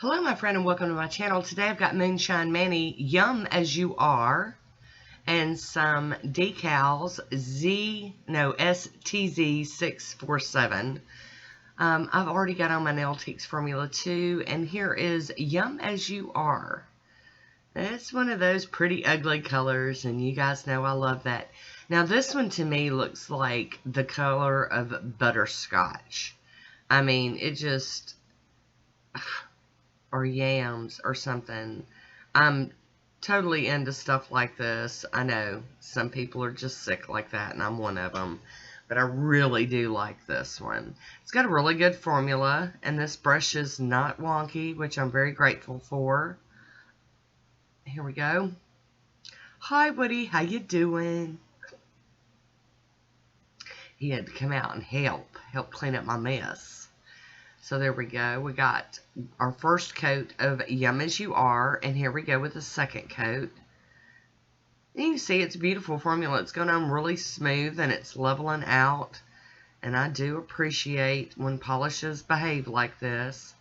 Hello, my friend, and welcome to my channel. Today I've got Moonshine Manny, Yum As You Are, and some Decals, STZ 647. I've already got on my Nailtiques Formula 2, and here is Yum As You Are. It's one of those pretty ugly colors, and you guys know I love that. Now, this one to me looks like the color of butterscotch. I mean, it just... or yams or something. I'm totally into stuff like this. I know some people are just sick like that, and I'm one of them. But I really do like this one. It's got a really good formula, and this brush is not wonky, which I'm very grateful for. Here we go. Hi, Woody. How you doing? He had to come out and help clean up my mess. So there we go. We got our first coat of Yum As You Are, and here we go with the second coat. And you can see it's a beautiful formula. It's going on really smooth, and it's leveling out. And I do appreciate when polishes behave like this.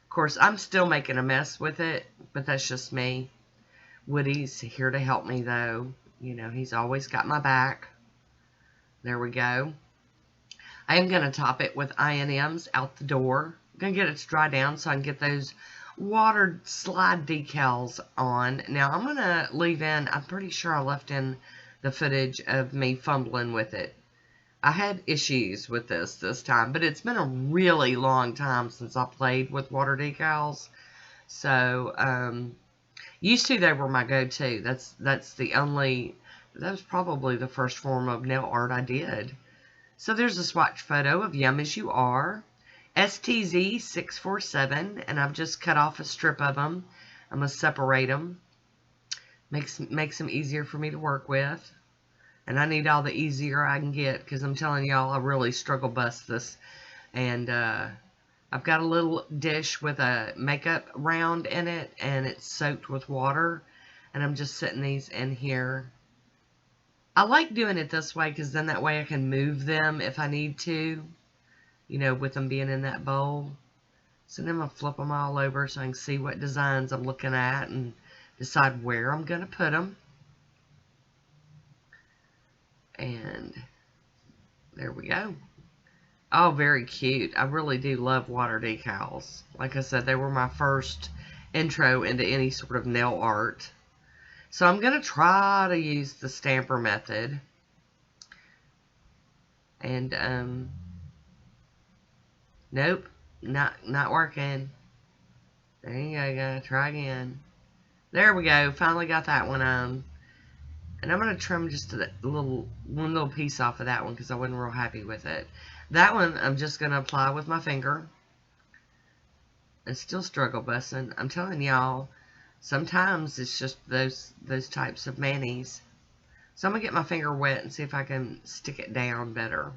Of course, I'm still making a mess with it, but that's just me. Woody's here to help me, though. You know, he's always got my back. There we go. I am going to top it with I&M's out the door. I'm going to get it to dry down so I can get those water slide decals on. Now, I'm going to leave in, I'm pretty sure I left in the footage of me fumbling with it. I had issues with this time, but it's been a really long time since I played with water decals. So, used to they were my go-to. That's the only, that was probably the first form of nail art I did. So there's a swatch photo of Yum As You Are, STZ 647, and I've just cut off a strip of them. I'm going to separate them. Makes them easier for me to work with. And I need all the easier I can get, because I'm telling y'all, I really struggle bust this. And I've got a little dish with a makeup round in it, and it's soaked with water. And I'm just setting these in here. I like doing it this way because then that way I can move them if I need to, you know, with them being in that bowl. So then I'm going to flip them all over so I can see what designs I'm looking at and decide where I'm going to put them. And there we go. Oh, very cute. I really do love water decals. Like I said, they were my first intro into any sort of nail art. So I'm going to try to use the stamper method. And, nope, not working. There you go, gotta try again. There we go, finally got that one on. And I'm going to trim just one little piece off of that one because I wasn't real happy with it. That one I'm just going to apply with my finger. I still struggle busting. I'm telling y'all. Sometimes it's just those types of manis. So I'm going to get my finger wet and see if I can stick it down better.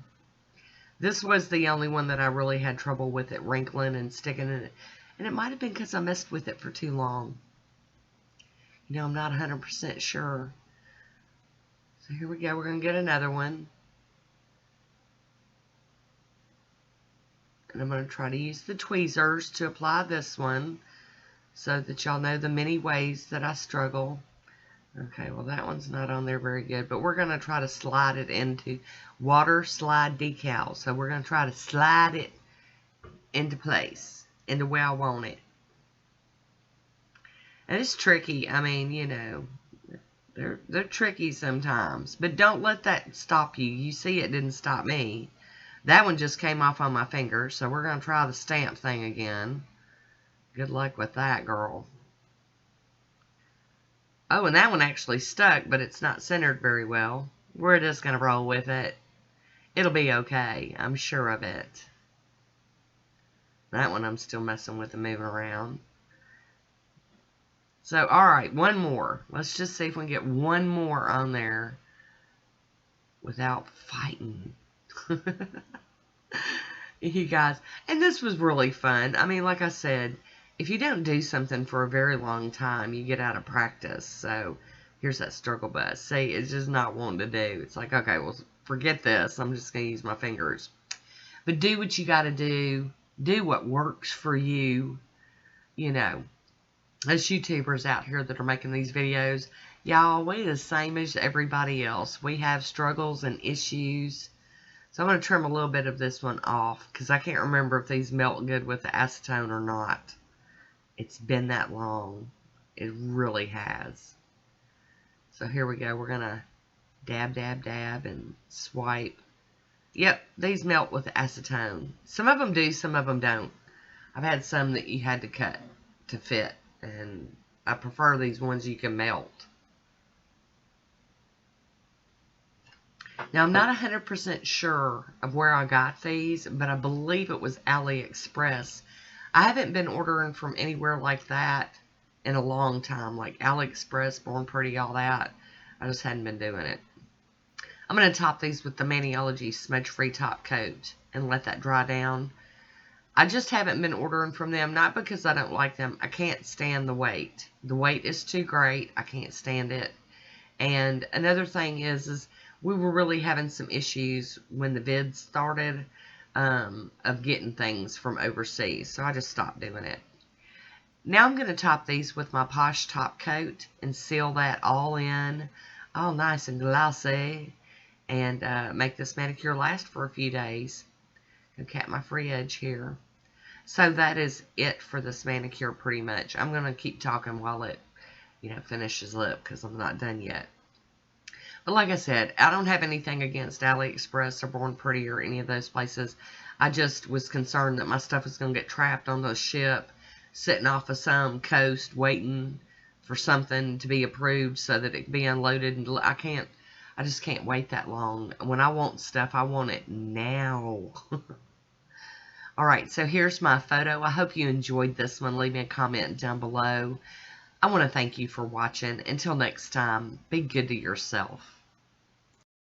This was the only one that I really had trouble with it wrinkling and sticking in it. And it might have been because I messed with it for too long. You know, I'm not 100% sure. So here we go. We're going to get another one. And I'm going to try to use the tweezers to apply this one, so that y'all know the many ways that I struggle. Okay, well that one's not on there very good, but we're going to try to slide it into water slide decals. So we're going to try to slide it into place, into where I want it. And it's tricky. I mean, you know, they're tricky sometimes, but don't let that stop you. You see, it didn't stop me. That one just came off on my finger, so we're going to try the stamp thing again. Good luck with that, girl. Oh, and that one actually stuck, but it's not centered very well. We're just going to roll with it. It'll be okay. I'm sure of it. That one I'm still messing with and moving around. So, alright, one more. Let's just see if we can get one more on there without fighting. You guys. And this was really fun. I mean, like I said, if you don't do something for a very long time, you get out of practice. So, here's that struggle bus. See, it's just not wanting to do. It's like, okay, well, forget this. I'm just going to use my fingers. But do what you got to do. Do what works for you. you know, us YouTubers out here that are making these videos, y'all, we the same as everybody else. We have struggles and issues. So I'm going to trim a little bit of this one off because I can't remember if these melt good with the acetone or not. It's been that long. It really has. So here we go. We're going to dab, dab, dab and swipe. Yep, these melt with acetone. Some of them do, some of them don't. I've had some that you had to cut to fit, and I prefer these ones you can melt. Now, I'm not 100% sure of where I got these, but I believe it was AliExpress. I haven't been ordering from anywhere like that in a long time, like AliExpress, Born Pretty, all that. I just hadn't been doing it. I'm going to top these with the Maniology Smudge-Free Top Coat and let that dry down. I just haven't been ordering from them, not because I don't like them. I can't stand the weight. The weight is too great. I can't stand it. And another thing is we were really having some issues when the vids started of getting things from overseas. So I just stopped doing it. Now I'm going to top these with my Poshe top coat and seal that all in, all nice and glossy, and make this manicure last for a few days. Gonna cap my free edge here. So that is it for this manicure pretty much. I'm going to keep talking while it, finishes up because I'm not done yet. But like I said, I don't have anything against AliExpress or Born Pretty or any of those places. I just was concerned that my stuff was going to get trapped on the ship, sitting off of some coast, waiting for something to be approved so that it could be unloaded. And I just can't wait that long. When I want stuff, I want it now. Alright, so here's my photo. I hope you enjoyed this one. Leave me a comment down below. I want to thank you for watching. Until next time, be good to yourself.